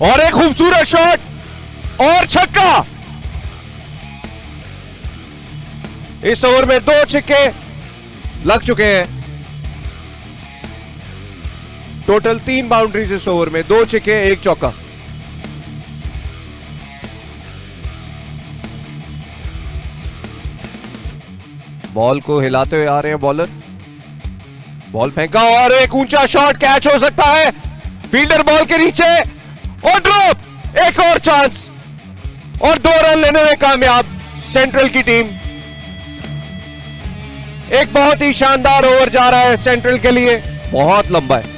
और एक खूबसूरत शॉट और छक्का। इस ओवर में 2 छक्के लग चुके हैं। टोटल 3 बाउंड्रीज इस ओवर में, 2 छक्के 1 चौका। बॉल को हिलाते हुए आ रहे हैं बॉलर। बॉल फेंका और एक ऊंचा शॉट, कैच हो सकता है। फील्डर बॉल के नीचे और ड्रॉप। एक और चांस और 2 रन लेने में कामयाब सेंट्रल की टीम। एक बहुत ही शानदार ओवर जा रहा है सेंट्रल के लिए, बहुत लंबा है।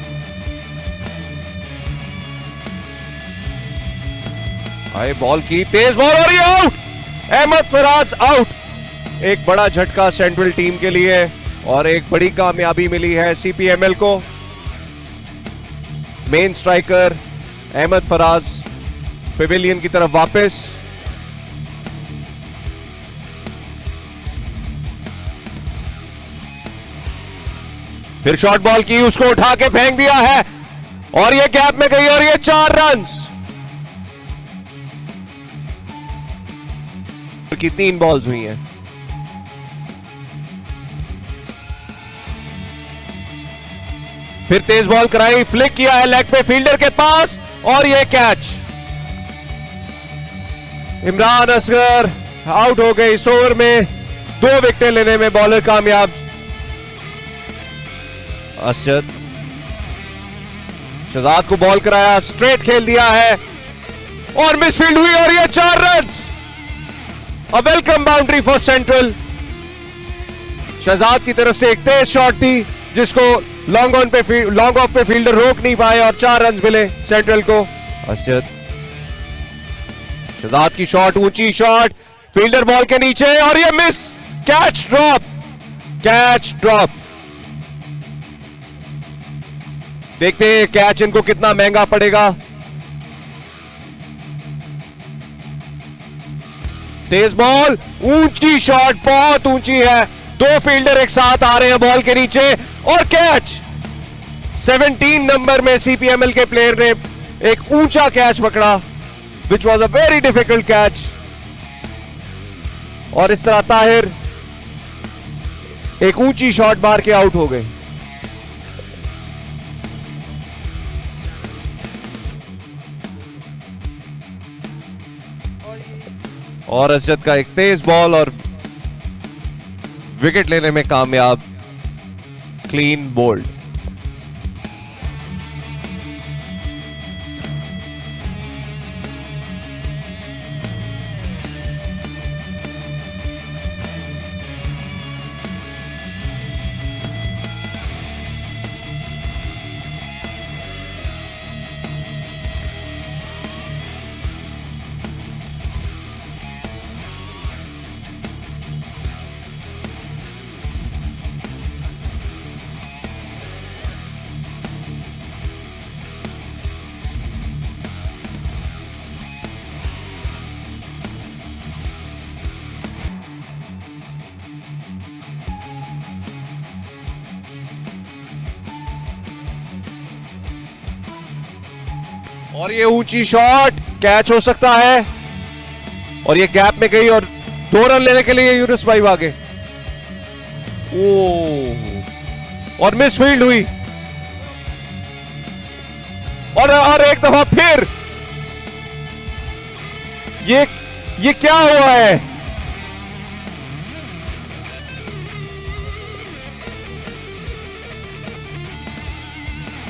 आए बॉल की तेज बॉल और ये आउट। अहमद फराज आउट। एक बड़ा झटका सेंट्रल टीम के लिए और एक बड़ी कामयाबी मिली है सीपीएमएल को। Main striker Ahmed Faraz pavilion की तरफ वापस। फिर शॉर्ट बॉल की, उसको उठा के फेंक दिया है और ये गैप में गई और ये 4 रन्स की 3 बॉल्स हुई हैं। फिर तेज बॉल कराई, फ्लिक किया है लेग पे फील्डर के पास और ये कैच। इमरान असगर आउट हो गए इस ओवर में। 2 विकेटें लेने में बॉलर कामयाब। असद शहजाद को बॉल कराया, स्ट्रेट खेल दिया है और मिसफील्ड हुई और ये 4 runs. A welcome boundary for central. Shahzad की तरफ से एक तेज शॉट थी जिसको लॉन्ग ऑफ पे फील्डर रोक नहीं पाए और 4 रन मिले सेंट्रल को। असद शहजाद की शॉट, ऊंची शॉट, फील्डर बॉल के नीचे और ये miss. Catch drop, catch drop. देखते हैं कैच इनको कितना महंगा पड़ेगा। तेज बॉल, ऊंची शॉट, बहुत ऊंची है। 2 फील्डर एक साथ आ रहे हैं बॉल के नीचे और कैच। 17 नंबर में सीपीएमएल के प्लेयर ने एक ऊंचा कैच पकड़ा, which was a very difficult catch. और इस तरह ताहिर एक ऊंची शॉट मार के आउट हो गए। और असजद का एक तेज बॉल और विकेट लेने में कामयाब। Clean bowled. और ये ऊंची शॉट, कैच हो सकता है और ये गैप में गई और 2 रन लेने के लिए यूनुस भाई भागे। और मिस फील्ड हुई और एक दफा फिर ये क्या हुआ है?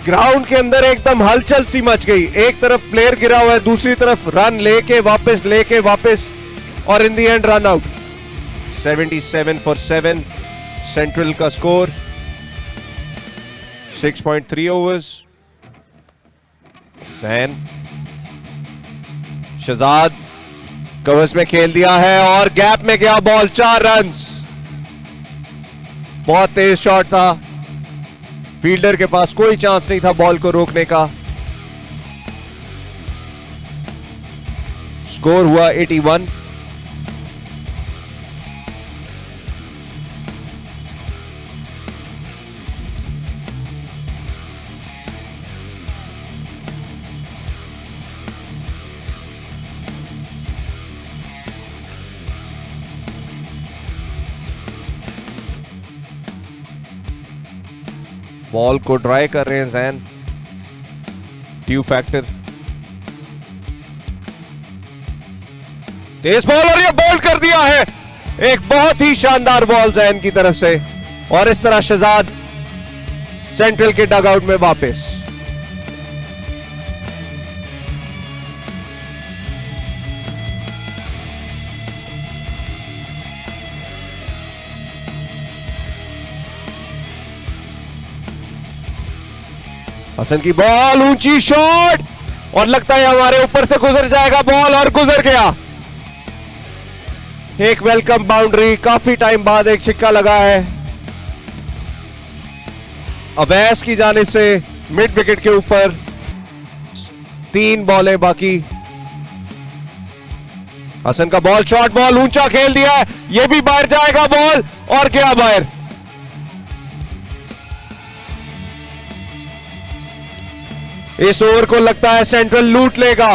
ग्राउंड के अंदर एकदम हलचल सी मच गई। एक तरफ प्लेयर गिरा हुआ है, दूसरी तरफ रन लेके वापस और in the end run out. 77 for 7 central का स्कोर। 6.3 ओवर्स। जैन शहजाद कवर्स में खेल दिया है और गैप में गया बॉल। 4 रन्स। बहुत तेज शॉट था, फील्डर के पास कोई चांस नहीं था बॉल को रोकने का। स्कोर हुआ 81। बॉल को ड्राई कर रहे हैं जैन। ट्यू फैक्टर, तेज बॉल और ये बोल्ड कर दिया है। एक बहुत ही शानदार बॉल जैन की तरफ से, और इस तरह शहजाद सेंट्रल के डगआउट में वापस। हसन की बॉल, ऊंची शॉट, और लगता है हमारे ऊपर से गुजर जाएगा बॉल, और गुजर गया। एक वेलकम बाउंड्री, काफी टाइम बाद एक छिक्का लगा है अवैस की जानिब से मिड विकेट के ऊपर। 3 बॉलें बाकी। हसन का बॉल, शॉर्ट बॉल, ऊंचा खेल दिया है, यह भी बाहर जाएगा बॉल, और क्या बाहर। इस ओवर को लगता है सेंट्रल लूट लेगा।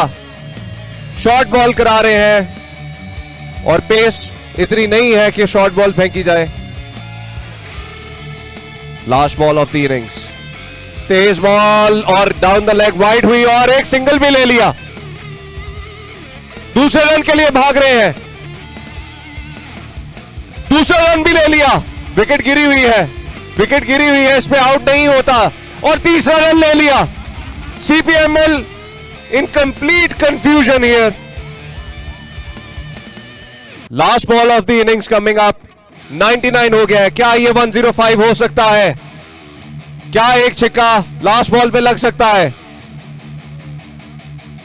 शॉर्ट बॉल करा रहे हैं, और पेस इतनी नहीं है कि शॉर्ट बॉल फेंकी जाए। Last ball of the innings, Tej ball और डाउन द लेग वाइड हुई, और एक सिंगल भी ले लिया। दूसरे रन के लिए भाग रहे हैं, दूसरा रन भी ले लिया। विकेट गिरी हुई है, विकेट गिरी हुई है, इस पे आउट नहीं होता, और तीसरा रन ले लिया। CPML in complete confusion here. Last ball of the innings coming up. 99 हो गया है, क्या ये 105 हो सकता है? क्या एक छिक्का लास्ट बॉल पे लग सकता है?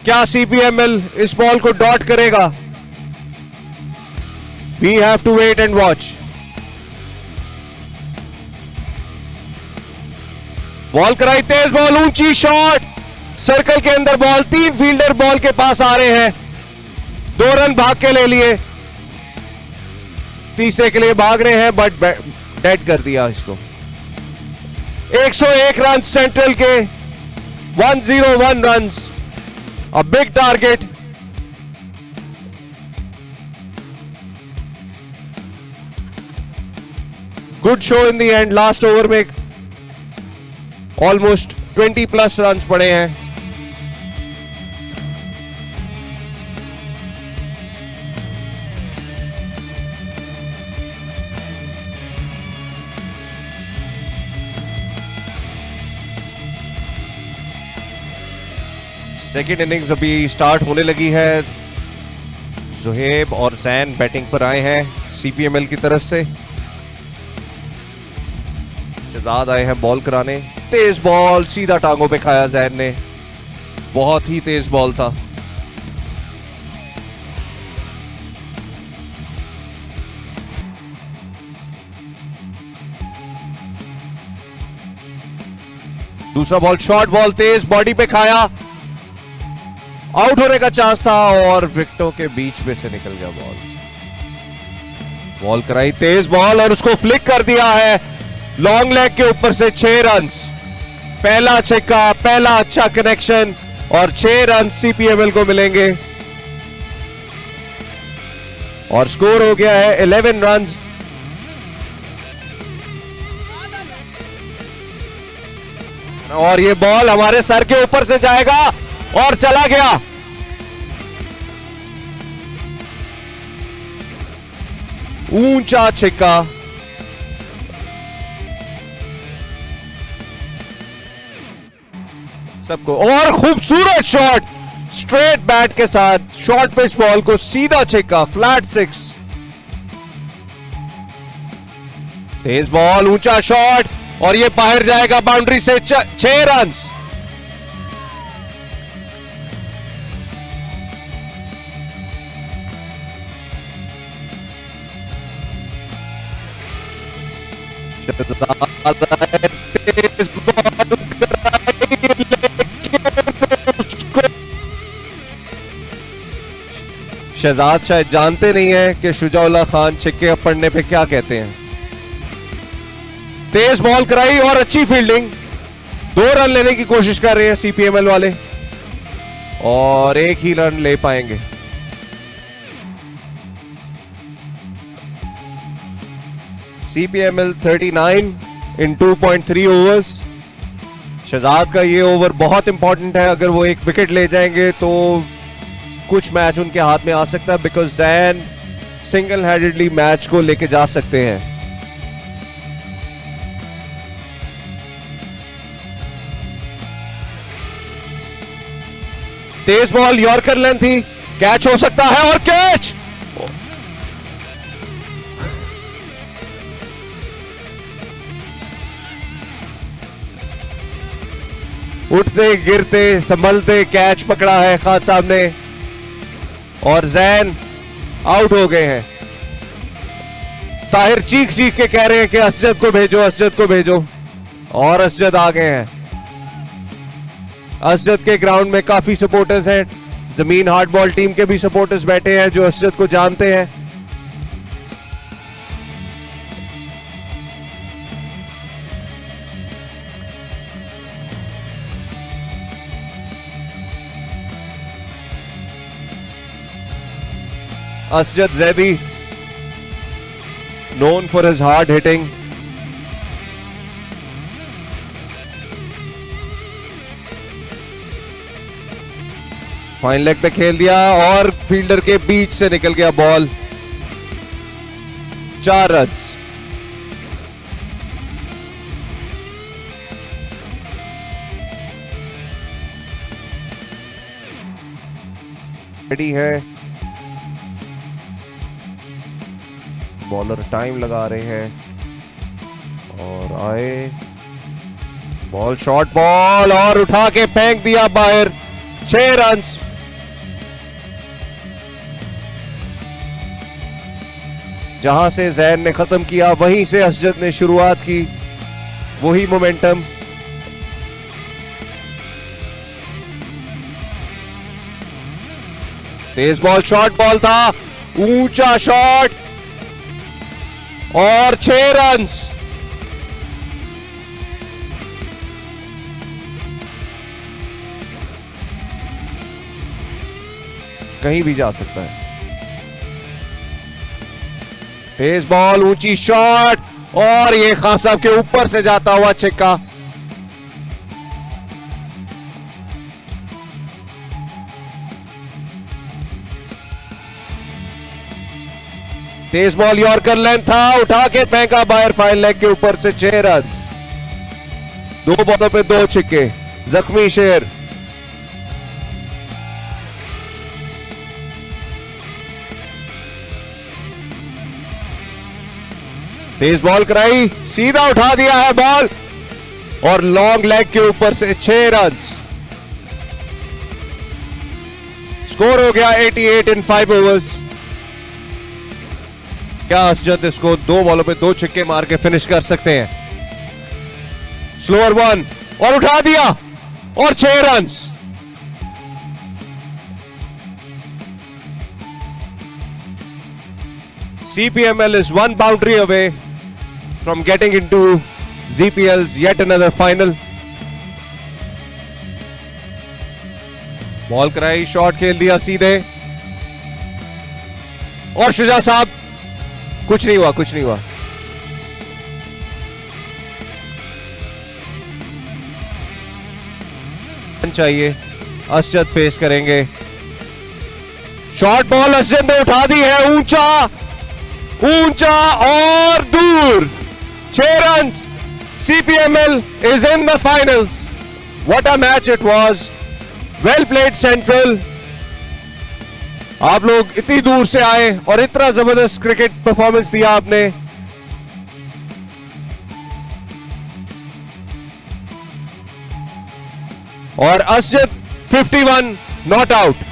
क्या CPML इस बॉल को डॉट करेगा? We have to wait and watch. Ball कराई, तेज बॉल, ऊंची शॉट, सर्कल के अंदर बॉल। 3 फील्डर बॉल के पास आ रहे हैं, 2 रन भाग के ले लिए, तीसरे के लिए भाग रहे हैं, बट डेड कर दिया इसको। 101 रन सेंट्रल के, 101 run, a big target. Good show in the and. Last over में ऑलमोस्ट 20+ रन पड़े हैं। सेकेंड इनिंग्स अभी स्टार्ट होने लगी है। जोहेब और जैन बैटिंग पर आए हैं CPML की तरफ से। शहजाद आए हैं बॉल कराने। तेज बॉल, सीधा टांगों पे खाया जैन ने, बहुत ही तेज बॉल था। दूसरा बॉल, शॉर्ट बॉल, तेज बॉडी पे खाया, आउट होने का चांस था, और विकेटों के बीच में से निकल गया बॉल। बॉल कराई, तेज बॉल, और उसको फ्लिक कर दिया है लॉन्ग लेग के ऊपर से। 6 रन, पहला छक्का, पहला अच्छा कनेक्शन, और 6 रन CPML को मिलेंगे, और स्कोर हो गया है 11 रन। और ये बॉल हमारे सर के ऊपर से जाएगा, और चला गया। ऊंचा छक्का, सबको, और खूबसूरत शॉट, स्ट्रेट बैट के साथ शॉर्ट पिच बॉल को सीधा छक्का, फ्लैट 6। तेज बॉल, ऊंचा शॉट, और ये बाहर जाएगा बाउंड्री से। 6 रन। शहजाद शायद जानते नहीं है कि शुजाउल्लाह खान छिक्के पड़ने पे क्या कहते हैं। तेज बॉल कराई और अच्छी फील्डिंग, 2 रन लेने की कोशिश कर रहे हैं CPML वाले, और 1 ही रन ले पाएंगे। CPML 39 in 2.3 overs। शहजाद का ये ओवर बहुत इंपॉर्टेंट है, अगर वो एक विकेट ले जाएंगे तो कुछ मैच उनके हाथ में आ सकता है, because Jain single handedly match को लेके जा सकते हैं। तेज बॉल यॉर्कर लेंथ थी, कैच हो सकता है और कैच। उठते गिरते संभलते कैच पकड़ा है खान साहब ने और जैन आउट हो गए हैं। ताहिर चीख चीख के कह रहे हैं कि असजद को भेजो, असजद को भेजो, और असजद आ गए हैं। असजद के ग्राउंड में काफी सपोर्टर्स हैं, जमीन हार्ड बॉल टीम के भी सपोर्टर्स बैठे हैं जो असजद को जानते हैं। Asjad Zaidi, known for his hard hitting. Fine leg पे खेल दिया और फील्डर के बीच से निकल गया बॉल। 4 रन्स। रेडी है, बॉलर टाइम लगा रहे हैं और आए बॉल, शॉर्ट बॉल और उठा के फेंक दिया बाहर। 6 रन्स। जहां से जैन ने खत्म किया वहीं से असजद ने शुरुआत की, वही मोमेंटम। तेज बॉल, शॉर्ट बॉल था, ऊंचा शॉट और 6 रन्स। कहीं भी जा सकता है। तेज बॉल, ऊंची शॉट और ये खान साहब के ऊपर से जाता हुआ छक्का। तेज बॉल यॉर्कर लेंथ था, उठा के फेंका बाहर फाइन लेग के ऊपर से। 6 रन। 2 बॉलों पे 2 छक्के। जख्मी शेर। तेज बॉल कराई, सीधा उठा दिया है बॉल और लॉन्ग लेग के ऊपर से 6 रन। स्कोर हो गया 88 इन 5 ओवर्स। क्या असजद इसको 2 बॉलों पे 2 छक्के मार के फिनिश कर सकते हैं? स्लोअर 1 और उठा दिया और 6 runs. CPML is 1 boundary away from getting into ZPL's yet another final. Ball कराई, शॉट खेल दिया सीधे और शुजा साहब कुछ नहीं हुआ, कुछ नहीं हुआ। चाहिए, असजद फेस करेंगे। शॉर्ट बॉल असजद ने उठा दी है, ऊंचा ऊंचा और दूर। 6 runs. CPML is in the finals. What a match it was. Well played Central. आप लोग इतनी दूर से आए और इतना जबरदस्त क्रिकेट परफॉर्मेंस दिया आपने। और असजद 51 नॉट आउट।